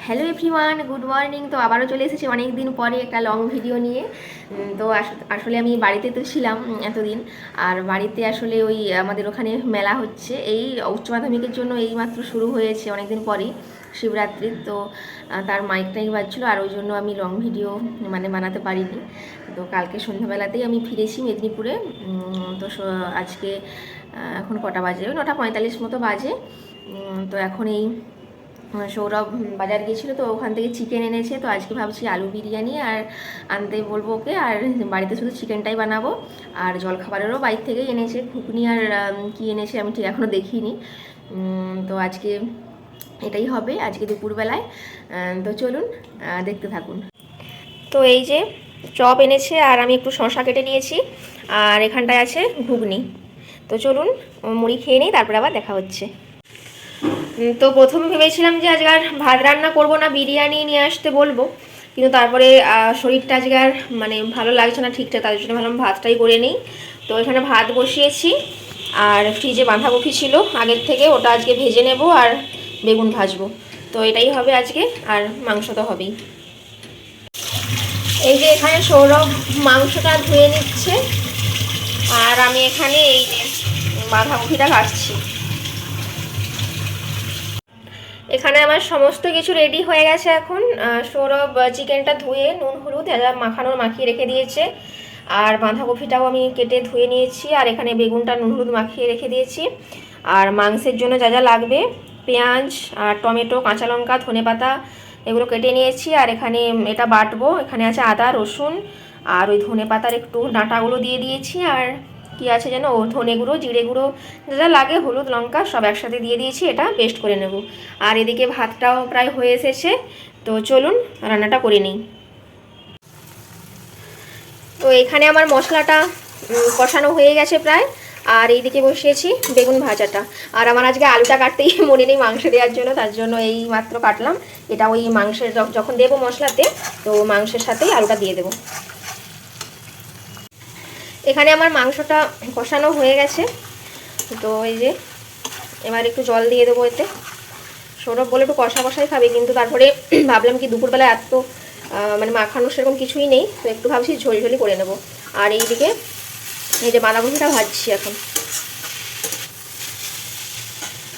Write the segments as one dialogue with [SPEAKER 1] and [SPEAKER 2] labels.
[SPEAKER 1] Hello everyone, good morning. তো আবারও চলে এসেছি অনেক দিন পরে একটা লং ভিডিও নিয়ে। তো আসলে আমি বাড়িতে তো ছিলাম এতদিন। আর বাড়িতে আসলে ওই আমাদের ওখানে মেলা হচ্ছে, এই উচ্চ মাধ্যমিকের জন্য এইমাত্র শুরু হয়েছে অনেক দিন পরেই, শিবরাত্রির। তো তার মাইক বাজছিলো, আর ওই জন্য আমি লং ভিডিও বানাতে পারিনি। তো কালকে সন্ধ্যাবেলাতেই আমি ফিরেছি মেদিনীপুরে। তো আজকে এখন কটা বাজে, 9:45 মতো বাজে। তো এখন এই সৌরভ বাজার গিয়েছিলো, তো ওখান থেকে চিকেন এনেছে। তো আজকে ভাবছি আলু বিরিয়ানি আর আনতে বলবো ওকে, আর বাড়িতে শুধু চিকেনটাই বানাবো। আর জলখাবারেরও বাইরে থেকেই এনেছে, ঘুগনি আর কি এনেছে আমি ঠিক এখনও দেখিনি। তো আজকে এটাই হবে আজকে দুপুরবেলায়। তো চলুন দেখতে থাকুন। তো এই যে চপ এনেছে, আর আমি একটু শসা কেটে নিয়েছি, আর এখানটায় আছে ঘুগনি। তো চলুন মুড়ি খেয়ে নিই, তারপরে আবার দেখা হচ্ছে। তো প্রথমে ভেবেছিলাম যে আজকে আর ভাত রান্না করব না, বিরিয়ানি নিয়ে আসতে বলবো, কিন্তু তারপরে শরীরটা আজকে আর ভালো লাগছে না ঠিকঠাক, তার জন্য ভাবলাম ভাতটাই করে নিই। তো এখানে ভাত বসিয়েছি, আর ফ্রিজে বাঁধাকপি ছিল আগের থেকে, ওটা আজকে ভেজে নেব, আর বেগুন ভাজবো। তো এটাই হবে আজকে, আর মাংস তো হবেই। এই যে এখানে সৌরভ মাংসটা ধুয়ে নিচ্ছে, আর আমি এখানে এই যে বাঁধাকপিটা কাটছি। এখানে আমার সমস্ত কিছু রেডি হয়ে গেছে এখন। সৌরভ চিকেনটা ধুয়ে নুন হলুদ যা মাখানোর মাখিয়ে রেখে দিয়েছে, আর বাঁধাকপিটাও আমি কেটে ধুয়ে নিয়েছি, আর এখানে বেগুনটা নুন হলুদ মাখিয়ে রেখে দিয়েছি। আর মাংসের জন্য যা যা লাগবে, পেঁয়াজ আর টমেটো, কাঁচা লঙ্কা, ধনেপাতা, এগুলো কেটে নিয়েছি। আর এখানে এটা বাটবো, এখানে আছে আদা রসুন, আর ওই ধনেপাতার একটু ডাঁটাগুলো দিয়ে দিয়েছি। আর কি আছে যেন, ধনে গুঁড়ো, জিরে গুঁড়ো, যা যা লাগে, হলুদ লঙ্কা সব একসাথে দিয়ে দিয়েছি, এটা পেস্ট করে নেব। আর এদিকে ভাতটাও প্রায় হয়ে এসেছে, তো চলুন রান্নাটা করে নিই। তো এখানে আমার মশলাটা কষানো হয়ে গেছে প্রায়, আর এইদিকে বসিয়েছি বেগুন ভাজাটা। আর আমার আজকে আলুটা কাটতেই মনে নেই মাংস দেওয়ার জন্য, তার জন্য এই মাত্র কাটলাম। এটা ওই মাংসের যখন দেবো মশলাতে, তো মাংসের সাথেই আলুটা দিয়ে দেবো। এখানে আমার মাংসটা কষানো হয়ে গেছে, তো এই যে এবার একটু জল দিয়ে দেবো এতে। সৌরভ বলে একটু কষা কষাই খাবে, কিন্তু তারপরে ভাবলাম কি দুপুরবেলা এত মাখানো সেরকম কিছুই নেই, তো একটু ভাবছি ঝোলঝোলি করে নেব। আর এইদিকে এই যে বাঁধাকপিটা ভাজছি এখন।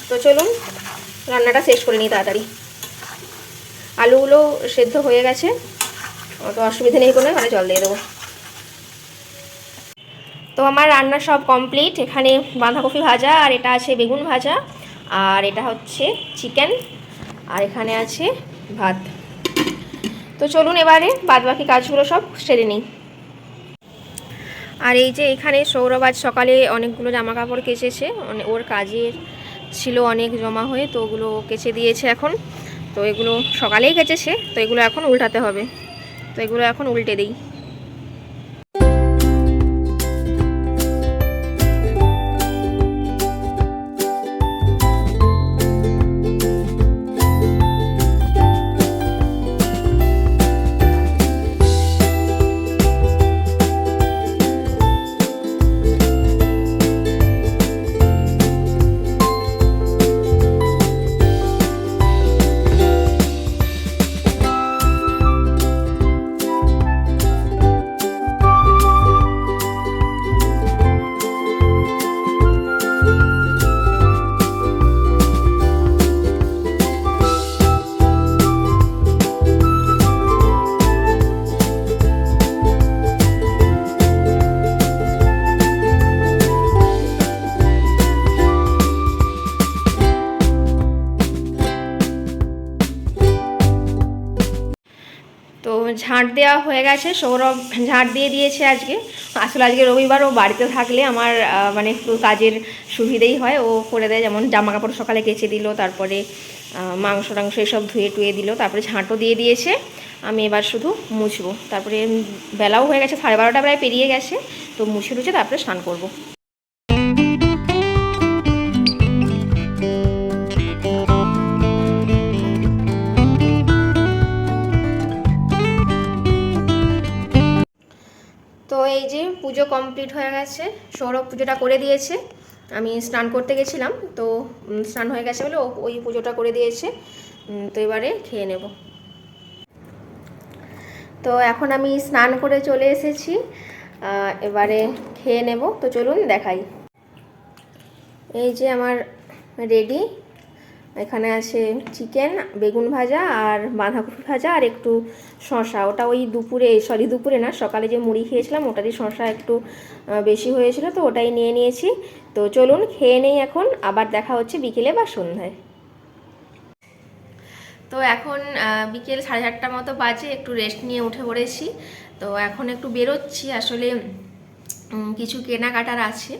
[SPEAKER 1] তো চলুন রান্নাটা শেষ করে নিই তাড়াতাড়ি। আলুগুলো সেদ্ধ হয়ে গেছে, অত অসুবিধা নেই কোনো, মানে জল দিয়ে দেবো। তো আমার রান্না সব কমপ্লিট। এখানে বাঁধাকপি ভাজা, আর এটা আছে বেগুন ভাজা, আর এটা হচ্ছে চিকেন, আর এখানে আছে ভাত। তো চলুন এবারে বাদবাকি কাজগুলো সব সেরে নিই। আর এই যে এখানে সৌরভ আজ সকালে অনেকগুলো জামা কাপড় কেচেছে, ওর কাজের ছিল অনেক জমা হয়ে, তো ওগুলো কেচে দিয়েছে এখন। তো এগুলো সকালেই কেচেছে, তো এগুলো এখন উল্টাতে হবে, তো এগুলো এখন উল্টে দিই। তো ঝাঁট দেওয়া হয়ে গেছে, সৌরভ ঝাঁট দিয়ে দিয়েছে আজকে। আসলে আজকে রবিবার, ও বাড়িতে থাকলে আমার একটু কাজের সুবিধেই হয়, ও করে দেয়। যেমন জামা কাপড় সকালে কেচে দিল, তারপরে মাংস টাংস এসব ধুয়ে টুয়ে দিল, তারপরে ঝাঁটও দিয়ে দিয়েছে। আমি এবার শুধু মুছবো, তারপরে বেলাও হয়ে গেছে, 12:30 প্রায় পেরিয়ে গেছে। তো মুছে টুছে তারপরে স্নান করবো। তো এই যে পুজো কমপ্লিট হয়ে গেছে, সৌরভ পুজোটা করে দিয়েছে। আমি স্নান করতে গেছিলাম, তো স্নান হয়ে গেছে বলে ওই পুজোটা করে দিয়েছে। তো এবারে খেয়ে নেব। তো এখন আমি স্নান করে চলে এসেছি, এবারে খেয়ে নেব। তো চলুন দেখাই। এই যে আমার রেডি, এখানে আছে চিকেন, বেগুন ভাজা আর বাঁধাকপি ভাজা আর একটু শসা। ওটা ওই দুপুরে না, সকালে যে মুড়ি খেয়েছিলাম ওটারই শসা একটু বেশি হয়েছিল, তো ওটাই নিয়ে নিয়েছি। তো চলুন খেয়ে নেই এখন, আবার দেখা হচ্ছে বিকেলে বা সন্ধ্যায়। তো এখন বিকেল 4:30 মতো বাজে, একটু রেস্ট নিয়ে উঠে পড়েছি। তো এখন একটু বেরোচ্ছি, আসলে কিছু কেনাকাটার আছে।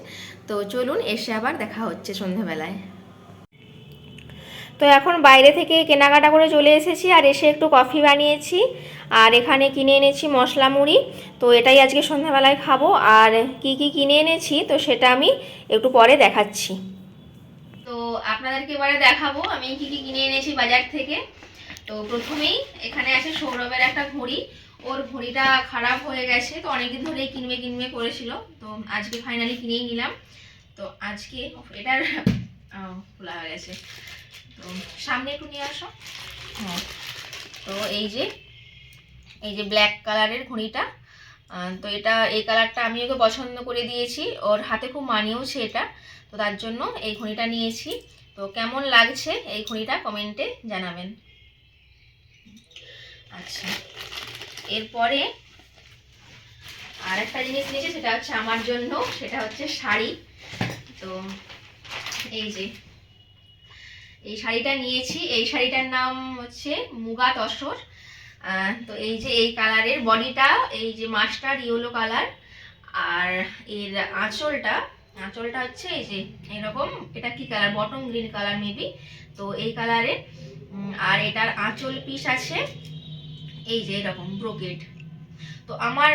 [SPEAKER 1] তো চলুন এসে আবার দেখা হচ্ছে সন্ধ্যাবেলায়। তো এখন বাইরে থেকে কেনাকাটা করে চলে এসেছি, আর এসে একটু কফি বানিয়েছি, আর এখানে কিনে এনেছি মশলা মুড়ি। তো এটাই আজকে সন্ধ্যাবেলায় খাবো। আর কি কি কিনে এনেছি তো সেটা আমি একটু পরে দেখাচ্ছি। তো আপনাদেরকে এবারে দেখাবো আমি কি কি কিনে এনেছি বাজার থেকে। তো প্রথমেই এখানে আছে সৌরভের একটা ঘড়ি। ওর ঘড়িটা খারাপ হয়ে গেছে, তো অনেকদিন ধরেই কিনবে করেছিল, তো আজকে ফাইনালি কিনেই নিলাম। তো আজকে এটার খোলা হয়ে গেছে, তো সামনে একটু নিয়ে আসো। হ্যাঁ, তো এই যে ব্ল্যাক কালারের ঘড়িটা, তো এই কালারটা আমি ওকে পছন্দ করে দিয়েছি, ওর হাতে খুব মানিয়েওছে এটা, তো তার জন্য এই ঘড়িটা নিয়েছি। তো কেমন লাগছে এই ঘড়িটা কমেন্টে জানাবেন। আচ্ছা, এরপরে আর একটা জিনিস নিয়েছি, সেটা হচ্ছে আমার জন্য, সেটা হচ্ছে শাড়ি। তো এই শাড়িটা নিয়েছি, এই শাড়িটার নাম হচ্ছে মুগা তসর। তো এই যে এই কালারের বডিটা, এই যে মাস্টার্ড ইয়েলো কালার, আর এর আঁচলটা হচ্ছে এই যে এরকম, এটা কি colour, bottom green colour maybe, তো এই কালারের। আর এটার আঁচল পিস আছে এই যে এরকম ব্রোকেড। তো আমার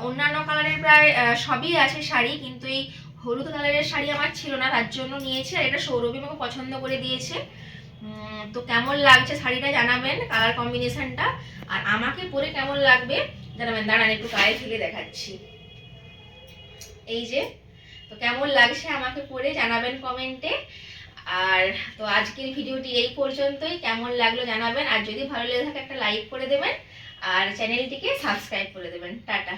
[SPEAKER 1] অন্যান্য কালারের প্রায় সবই আছে শাড়ি, কিন্তু এই হলুদ কালারের শাড়ি আমার ছিল না, তার জন্য নিয়েছি। আর এটা সৌরভী আমাকে পছন্দ করে দিয়েছে। তো কেমন লাগছে শাড়িটা জানাবেন, কালার কম্বিনেশনটা, আর আমাকে পরে কেমন লাগবে জানাবেন। দাঁড়ান একটু গায়ে ফেলে দেখাচ্ছি। এই যে, তো কেমন লাগছে আমাকে পরে জানাবেন কমেন্টে। আর তো আজকের ভিডিওটি এই পর্যন্তই, কেমন লাগলো জানাবেন, আর যদি ভালো লেগে থাকে একটা লাইক করে দেবেন, আর চ্যানেলটিকে সাবস্ক্রাইব করে দেবেন। টাটা।